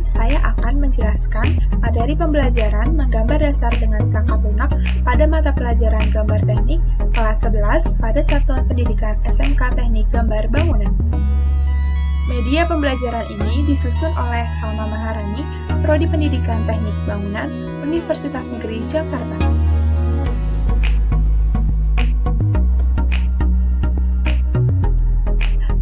saya akan menjelaskan materi pembelajaran menggambar dasar dengan perangkat lunak pada mata pelajaran gambar teknik kelas 11 pada Satuan Pendidikan SMK Teknik Gambar Bangunan. Media pembelajaran ini disusun oleh Salma Maharani, Prodi Pendidikan Teknik Bangunan, Universitas Negeri Jakarta.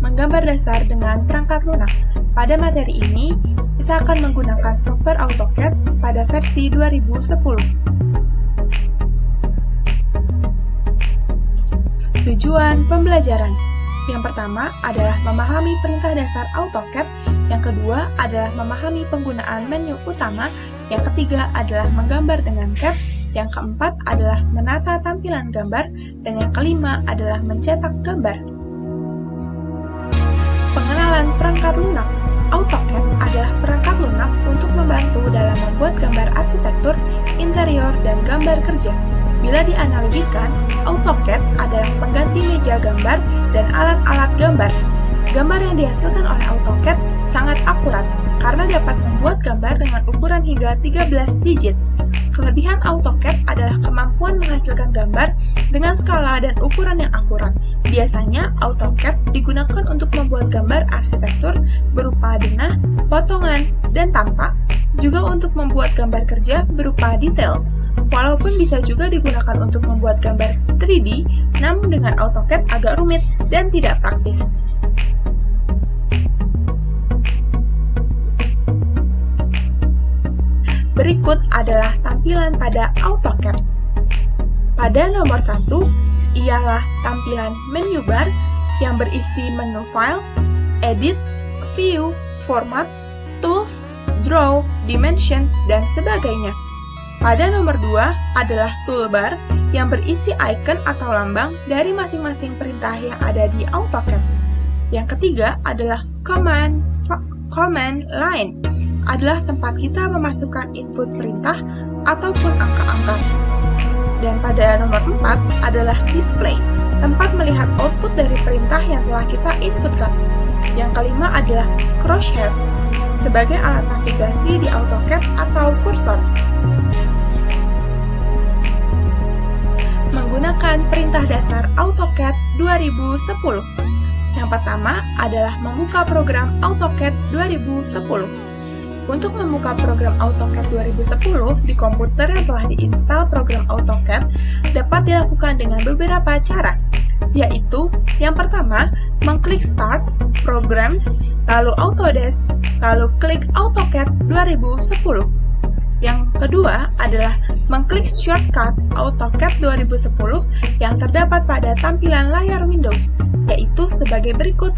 Menggambar dasar dengan perangkat lunak. Pada materi ini, kita akan menggunakan software AutoCAD pada versi 2010. Tujuan pembelajaran. Yang pertama adalah memahami perintah dasar AutoCAD, yang kedua adalah memahami penggunaan menu utama, yang ketiga adalah menggambar dengan CAD, yang keempat adalah menata tampilan gambar, dan yang kelima adalah mencetak gambar. Pengenalan perangkat lunak. AutoCAD adalah perangkat lunak untuk membantu dalam membuat gambar arsitektur, interior, dan gambar kerja. Bila dianalogikan, AutoCAD adalah pengganti meja gambar dan alat-alat gambar. Gambar yang dihasilkan oleh AutoCAD sangat akurat karena dapat membuat gambar dengan ukuran hingga 13 digit. Kelebihan AutoCAD adalah kemampuan menghasilkan gambar dengan skala dan ukuran yang akurat. Biasanya, AutoCAD digunakan untuk membuat gambar arsitektur berupa denah, potongan, dan tampak, juga untuk membuat gambar kerja berupa detail. Walaupun bisa juga digunakan untuk membuat gambar 3D, namun dengan AutoCAD agak rumit dan tidak praktis. Berikut adalah tampilan pada AutoCAD. Pada nomor 1, ialah tampilan menu bar yang berisi menu File, Edit, View, Format, Tools, Draw, Dimension, dan sebagainya. Pada nomor 2 adalah toolbar yang berisi icon atau lambang dari masing-masing perintah yang ada di AutoCAD. Yang ketiga adalah command line, adalah tempat kita memasukkan input perintah ataupun angka-angka. Dan pada nomor 4 adalah display, tempat melihat output dari perintah yang telah kita inputkan. Yang kelima adalah crosshair, sebagai alat navigasi di AutoCAD atau kursor. Menggunakan perintah dasar AutoCAD 2010. Yang pertama adalah membuka program AutoCAD 2010. Untuk membuka program AutoCAD 2010 di komputer yang telah diinstal program AutoCAD dapat dilakukan dengan beberapa cara, yaitu yang pertama, mengklik Start, Programs, lalu Autodesk, lalu klik AutoCAD 2010. Yang kedua adalah mengklik shortcut AutoCAD 2010 yang terdapat pada tampilan layar Windows, yaitu sebagai berikut.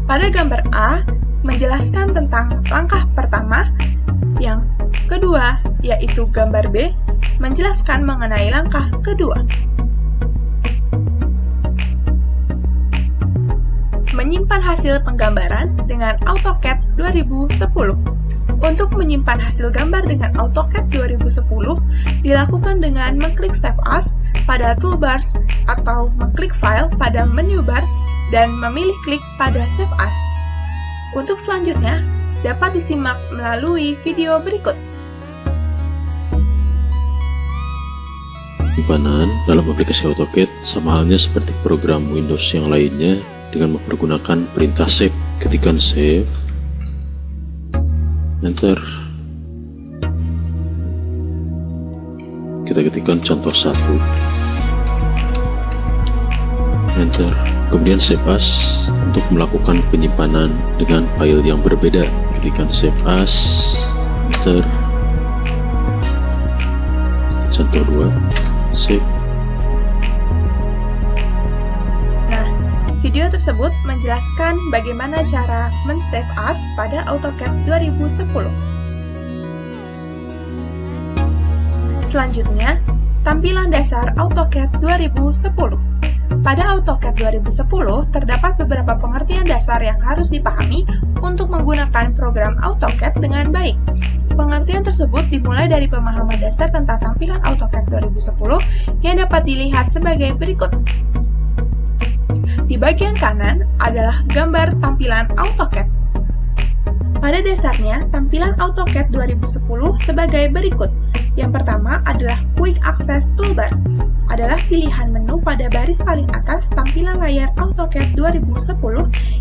Pada gambar A, menjelaskan tentang langkah pertama, yang kedua, yaitu gambar B, menjelaskan mengenai langkah kedua. Menyimpan hasil penggambaran dengan AutoCAD 2010. Untuk menyimpan hasil gambar dengan AutoCAD 2010, dilakukan dengan mengklik Save As pada toolbars atau mengklik File pada menu bar dan memilih klik pada Save As. Untuk selanjutnya, dapat disimak melalui video berikut. Penyimpanan dalam aplikasi AutoCAD sama halnya seperti program Windows yang lainnya dengan mempergunakan perintah Save. Ketikkan Save, Enter. Kita ketikkan contoh 1, Enter. Kemudian Save As untuk melakukan penyimpanan dengan file yang berbeda. Ketikkan Save As, Enter. Contoh 2, Save. Nah, video tersebut menjelaskan bagaimana cara men-save as pada AutoCAD 2010. Selanjutnya, tampilan dasar AutoCAD 2010. Pada AutoCAD 2010, terdapat beberapa pengertian dasar yang harus dipahami untuk menggunakan program AutoCAD dengan baik. Pengertian tersebut dimulai dari pemahaman dasar tentang tampilan AutoCAD 2010 yang dapat dilihat sebagai berikut. Di bagian kanan adalah gambar tampilan AutoCAD. Pada dasarnya, tampilan AutoCAD 2010 sebagai berikut. Yang pertama adalah Quick Access Toolbar, adalah pilihan menu pada baris paling atas tampilan layar AutoCAD 2010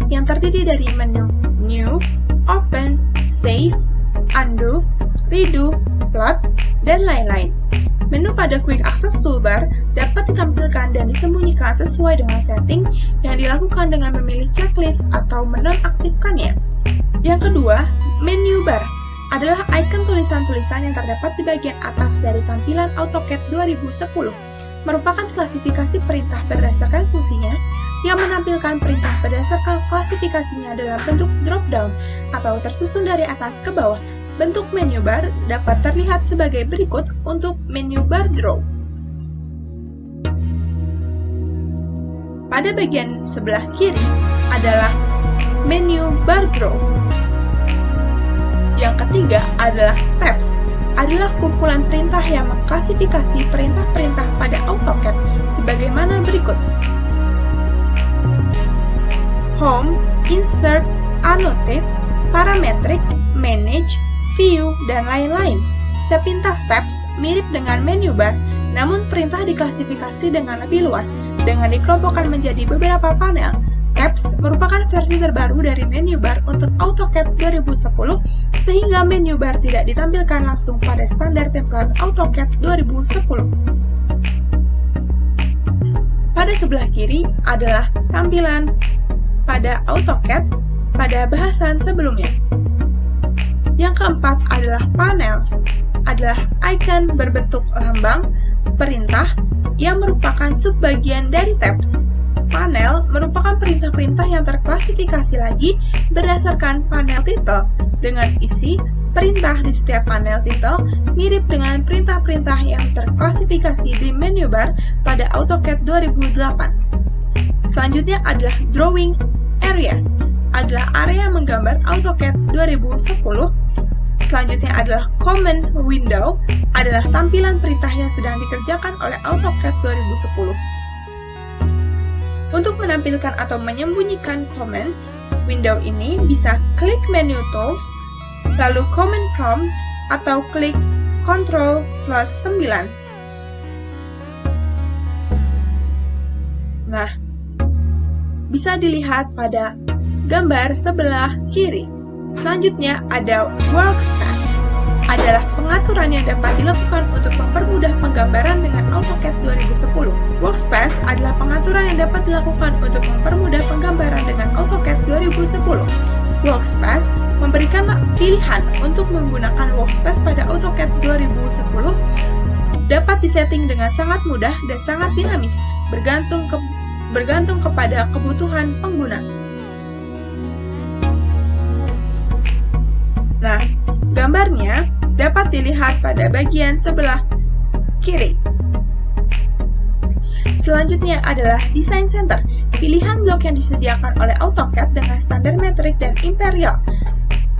yang terdiri dari menu New, Open, Save, Undo, Redo, Plot, dan lain-lain. Menu pada Quick Access Toolbar dapat ditampilkan dan disembunyikan sesuai dengan setting yang dilakukan dengan memilih checklist atau menonaktifkannya. Yang kedua, menu bar adalah icon tulisan-tulisan yang terdapat di bagian atas dari tampilan AutoCAD 2010, merupakan klasifikasi perintah berdasarkan fungsinya yang menampilkan perintah berdasarkan klasifikasinya dalam bentuk drop-down atau tersusun dari atas ke bawah. Bentuk menu bar dapat terlihat sebagai berikut untuk menu bar draw. Pada bagian sebelah kiri adalah menu bar draw. Yang ketiga adalah tabs, adalah kumpulan perintah yang mengklasifikasi perintah-perintah pada AutoCAD sebagaimana berikut. Home, Insert, Annotate, Parametric, Manage, View, dan lain-lain. Sepintas tabs mirip dengan menu bar, namun perintah diklasifikasi dengan lebih luas, dengan dikelompokkan menjadi beberapa panel. Tabs merupakan versi terbaru dari menu bar untuk AutoCAD 2010, sehingga menu bar tidak ditampilkan langsung pada standar template AutoCAD 2010. Pada sebelah kiri adalah tampilan pada AutoCAD pada bahasan sebelumnya. Yang keempat adalah panels, adalah icon berbentuk lambang perintah yang merupakan subbagian dari tabs. Panel merupakan perintah-perintah yang terklasifikasi lagi berdasarkan panel title, dengan isi perintah di setiap panel title mirip dengan perintah-perintah yang terklasifikasi di menu bar pada AutoCAD 2008. Selanjutnya adalah Drawing Area, adalah area menggambar AutoCAD 2010. Selanjutnya adalah Command Window, adalah tampilan perintah yang sedang dikerjakan oleh AutoCAD 2010. Untuk menampilkan atau menyembunyikan command, window ini bisa klik menu Tools, lalu Command Prompt, atau klik Ctrl plus 9. Nah, bisa dilihat pada gambar sebelah kiri. Selanjutnya ada Workspace, adalah pengaturan yang dapat dilakukan untuk mempermudah penggambaran dengan AutoCAD 2010. Workspace adalah pengaturan yang dapat dilakukan untuk mempermudah penggambaran dengan AutoCAD 2010. Workspace memberikan pilihan untuk menggunakan Workspace pada AutoCAD 2010 dapat disetting dengan sangat mudah dan sangat dinamis, bergantung kepada kebutuhan pengguna. Nah, gambarnya dapat dilihat pada bagian sebelah kiri. Selanjutnya adalah Design Center, pilihan blok yang disediakan oleh AutoCAD dengan standar metrik dan imperial,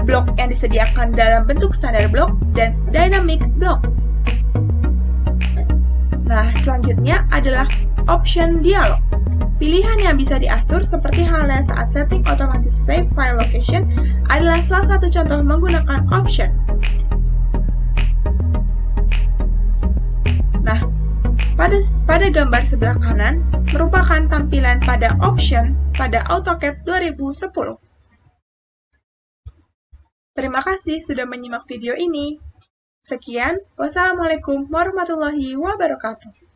blok yang disediakan dalam bentuk standar blok dan dynamic blok. Nah, selanjutnya adalah Option Dialog, pilihan yang bisa diatur seperti halnya saat setting otomatis save file location adalah salah satu contoh menggunakan option. Nah, pada gambar sebelah kanan merupakan tampilan pada option pada AutoCAD 2010. Terima kasih sudah menyimak video ini. Sekian, wassalamualaikum warahmatullahi wabarakatuh.